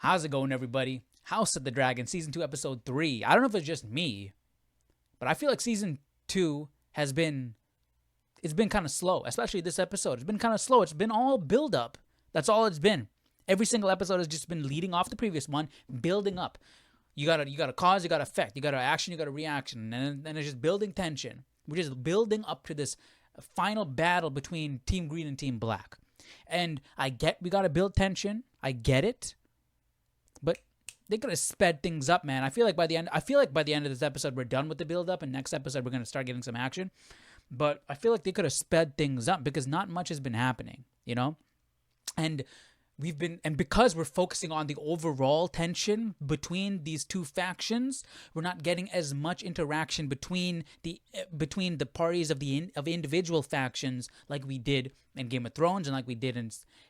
How's it going, everybody? House of the Dragon, Season 2, Episode 3. I don't know if it's just me, but I feel like Season 2 has been... It's been kind of slow, especially this episode. It's been kind of slow. It's been all build-up. That's all it's been. Every single episode has just been leading off the previous one, building up. You got a cause, you got effect. You got an action, you got a reaction. And it's just building tension. We're just building up to this final battle between Team Green and Team Black. And I get we got to build tension. I get it. But they could have sped things up, man. I feel like by the end of this episode we're done with the build up, and next episode we're gonna start getting some action. But I feel like they could have sped things up because not much has been happening, you know? And because we're focusing on the overall tension between these two factions, we're not getting as much interaction between the parties of individual factions like we did in Game of Thrones and like we did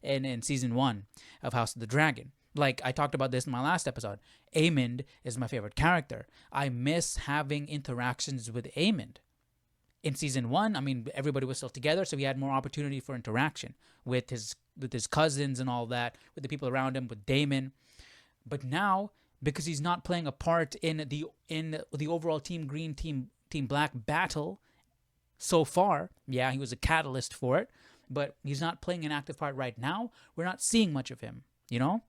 in season 1 of House of the Dragon. Like I talked about this in my last episode. Aemond is my favorite character. I miss having interactions with Aemond. In season 1, I mean, everybody was still together, so he had more opportunity for interaction with his cousins and all that, with the people around him, with Daemon. But now, because he's not playing a part in the overall Team Green, Team Black battle so far, yeah, he was a catalyst for it, but he's not playing an active part right now. We're not seeing much of him, you know?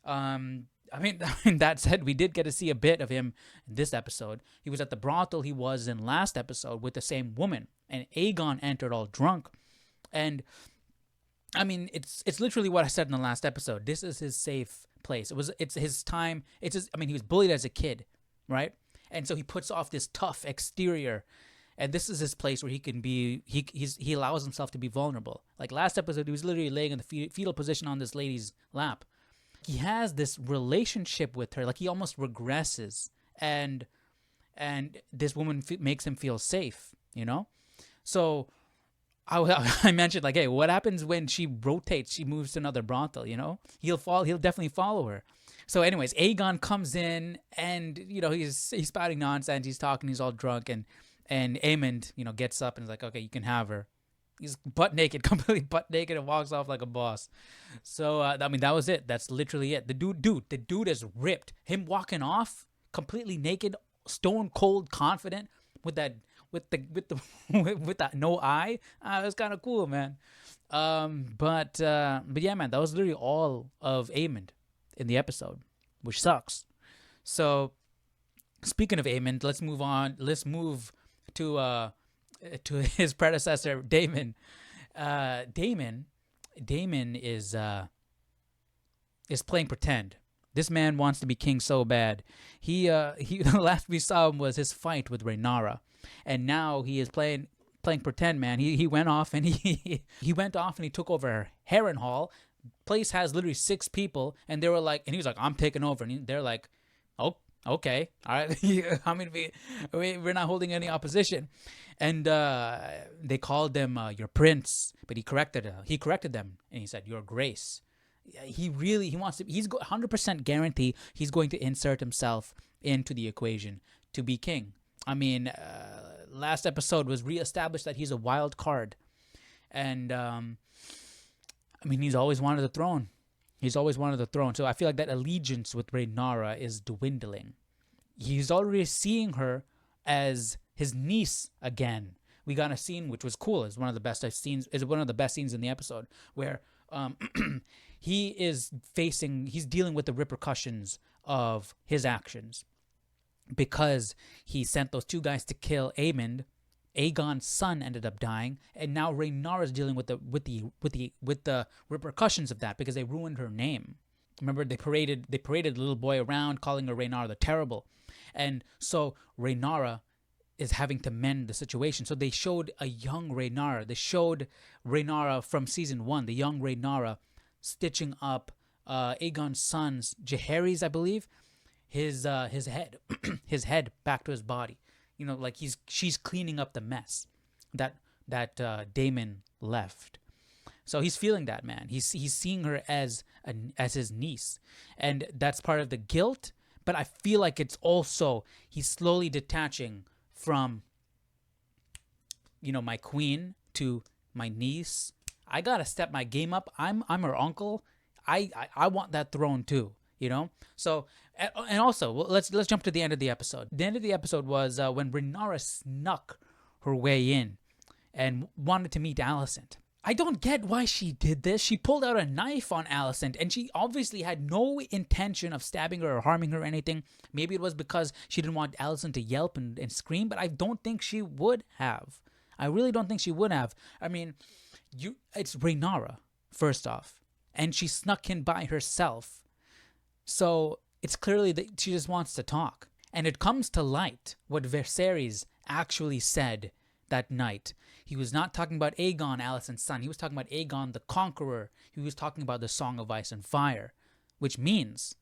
I mean, that said, we did get to see a bit of him in this episode. He was at the brothel he was in last episode with the same woman, and Aegon entered all drunk. And I mean, it's literally what I said in the last episode. This is his safe place. It's his time. I mean, he was bullied as a kid, right? And so he puts off this tough exterior, and this is his place where he can be. He allows himself to be vulnerable. Like last episode, he was literally laying in the fetal position on this lady's lap. He has this relationship with her, like he almost regresses, and this woman makes him feel safe, you know. So I mentioned like, hey, what happens when she rotates? She moves to another brothel, you know. He'll definitely follow her. So, anyways, Aegon comes in, and you know he's spouting nonsense. He's talking. He's all drunk, and Aemond, you know, gets up and is like, okay, you can have her. He's butt naked, completely butt naked, and walks off like a boss. So, I mean, that was it. That's literally it. The dude is ripped. Him walking off completely naked, stone cold, confident with that no eye. It was kind of cool, man. But yeah, man, that was literally all of Aemond in the episode, which sucks. So, speaking of Aemond, let's move on. Let's move to his predecessor, Daemon. Daemon is playing pretend. This man wants to be king so bad. He the last we saw him was his fight with Rhaenyra, and now he is playing pretend, man. He went off and he went off and he took over Harrenhal. Place has literally 6 people, and they were like, and he was like, I'm taking over, and they're like, oh, okay, all right. I mean, we're not holding any opposition, and they called them your prince, but he corrected them, and he said, your grace. He wants to. He's 100% guarantee he's going to insert himself into the equation to be king. I mean, last episode was reestablished that he's a wild card, and I mean, he's always wanted the throne. He's always wanted the throne. So I feel like that allegiance with Rhaenyra is dwindling. He's already seeing her as his niece again. We got a scene which was cool. It's one of the best scenes. Is one of the best scenes in the episode where he's dealing with the repercussions of his actions because he sent those 2 guys to kill Aemond. Aegon's son ended up dying, and now Rhaenyra is dealing with the repercussions of that because they ruined her name. Remember, they paraded the little boy around, calling her Rhaenyra the Terrible, and so Rhaenyra is having to mend the situation. So they showed a young Rhaenyra. They showed Rhaenyra from season 1, the young Rhaenyra, stitching up Aegon's son's Jaehaerys, I believe, his head, his head back to his body. You know, like she's cleaning up the mess that Daemon left. So he's feeling that, man. He's seeing her as his niece, and that's part of the guilt. But I feel like it's also he's slowly detaching from, you know, my queen to my niece. I gotta step my game up. I'm her uncle. I want that throne too. you know. So and also, well, let's jump to the end of the episode. The end of the episode was when Rhaenyra snuck her way in and wanted to meet Alicent. I don't get why she did this. She pulled out a knife on Alicent, and she obviously had no intention of stabbing her or harming her or anything. Maybe it was because she didn't want Alicent to yelp and scream, but I don't think she would have. I really don't think she would have. I mean, it's Rhaenyra, first off, and she snuck in by herself. So it's clearly that she just wants to talk. And it comes to light what Viserys actually said that night. He was not talking about Aegon, Alicent's son. He was talking about Aegon the Conqueror. He was talking about the Song of Ice and Fire, which means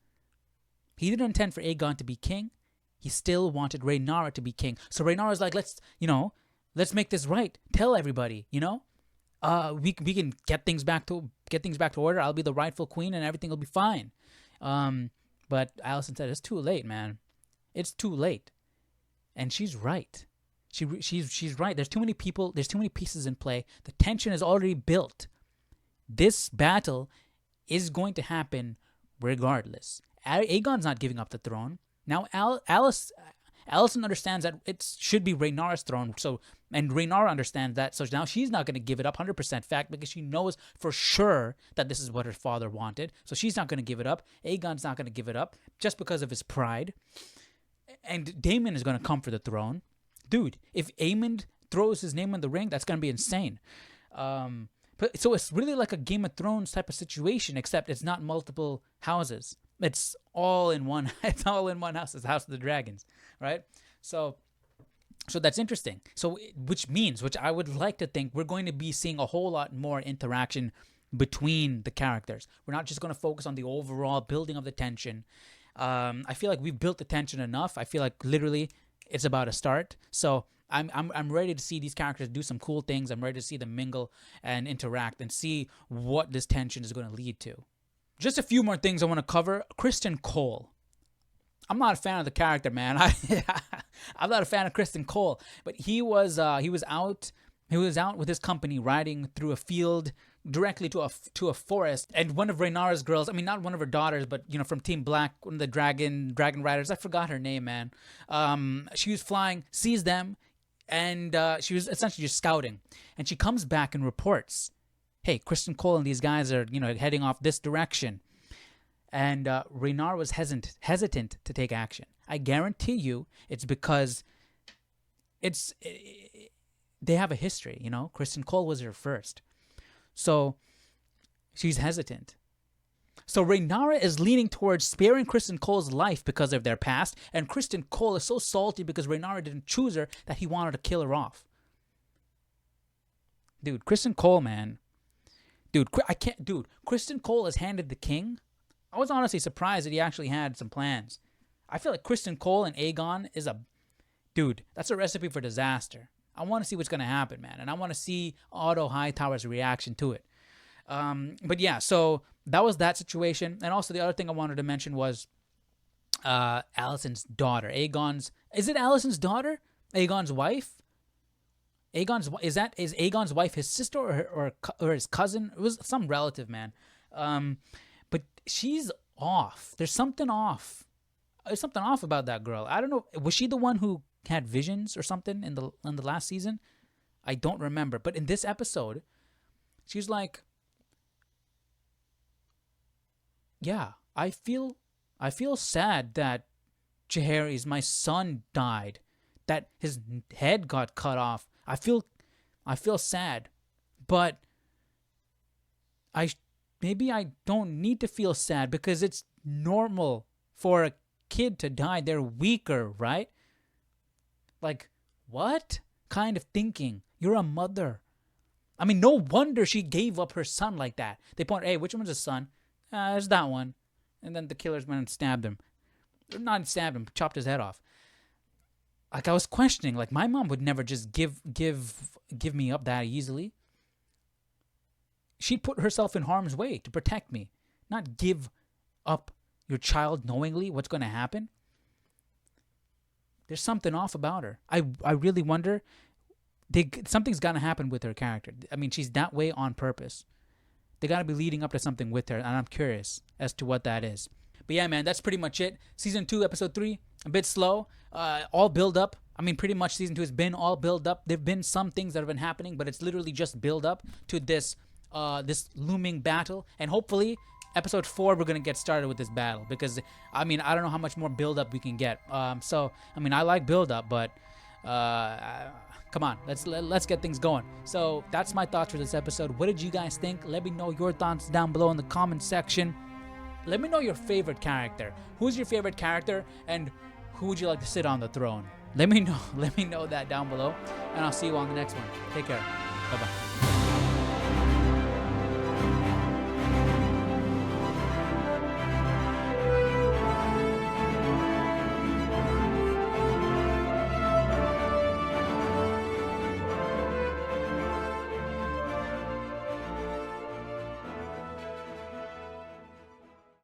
he didn't intend for Aegon to be king. He still wanted Rhaenyra to be king. So Rhaenyra's like, let's make this right. Tell everybody, we can get things back to order. I'll be the rightful queen, and everything will be fine. But Alicent said, it's too late, man. It's too late, and she's right. She's right. There's too many people. There's too many pieces in play. The tension is already built. This battle is going to happen regardless. Aegon's not giving up the throne. Now Alicent understands that it should be Rhaenyra's throne. And Rhaenyra understands that. So now she's not going to give it up 100% fact because she knows for sure that this is what her father wanted. So she's not going to give it up. Aegon's not going to give it up just because of his pride. And Daemon is going to come for the throne. Dude, if Aemond throws his name in the ring, that's going to be insane. So it's really like a Game of Thrones type of situation, except it's not multiple houses. It's all in one. It's all in one house. It's House of the Dragons, right? So that's interesting. So which I would like to think we're going to be seeing a whole lot more interaction between the characters. We're not just going to focus on the overall building of the tension. I feel like we've built the tension enough. I feel like literally it's about to start. So I'm ready to see these characters do some cool things. I'm ready to see them mingle and interact and see what this tension is going to lead to. Just a few more things I want to cover. Criston Cole. I'm not a fan of the character, man. I'm not a fan of Criston Cole, but he was out with his company riding through a field directly to a forest, and one of Rhaenyra's girls, I mean not one of her daughters, but from Team Black, one of the dragon riders, I forgot her name, man. She was flying, sees them, and she was essentially just scouting, and she comes back and reports, hey, Criston Cole and these guys are heading off this direction. And Rhaenyra was hesitant to take action. I guarantee you it's because they have a history, Criston Cole was her first. So she's hesitant. So Rhaenyra is leaning towards sparing Criston Cole's life because of their past, and Criston Cole is so salty because Rhaenyra didn't choose her that he wanted to kill her off. Dude, Criston Cole, man. Dude, Criston Cole is handed the king. I was honestly surprised that he actually had some plans. I feel like Criston Cole and Aegon is that's a recipe for disaster. I want to see what's going to happen, man. And I want to see Otto Hightower's reaction to it. But yeah, so that was that situation. And also the other thing I wanted to mention was Alicent's daughter. Is it Alicent's daughter? Aegon's wife? Is Aegon's wife his sister or his cousin? It was some relative, man. But she's off. There's something off. There's something off about that girl. I don't know. Was she the one who had visions or something in the last season? I don't remember. But in this episode, she's like, yeah, I feel sad that Jaehaerys, my son, died, that his head got cut off. I feel sad, but maybe I don't need to feel sad because it's normal for a kid to die. They're weaker, right? Like, what kind of thinking? You're a mother. I mean, no wonder she gave up her son like that. They point, hey, which one's his son? It's that one. And then the killers went and stabbed him. Not stabbed him, chopped his head off. Like, I was questioning, like, my mom would never just give me up that easily. She'd put herself in harm's way to protect me, not give up your child knowingly what's going to happen. There's something off about her. I really wonder, something's got to happen with her character. I mean, she's that way on purpose. They got to be leading up to something with her, and I'm curious as to what that is. But yeah, man, that's pretty much it. Season 2, episode 3, a bit slow. All build up. I mean, pretty much season 2 has been all build up. There've been some things that have been happening, but it's literally just build up to this this looming battle. And hopefully, episode 4, we're gonna get started with this battle, because I mean, I don't know how much more build up we can get. So I mean, I like build up, but come on, let's get things going. So that's my thoughts for this episode. What did you guys think? Let me know your thoughts down below in the comment section. Let me know your favorite character. Who's your favorite character, and who would you like to sit on the throne? Let me know that down below, and I'll see you on the next one. Take care. Bye bye.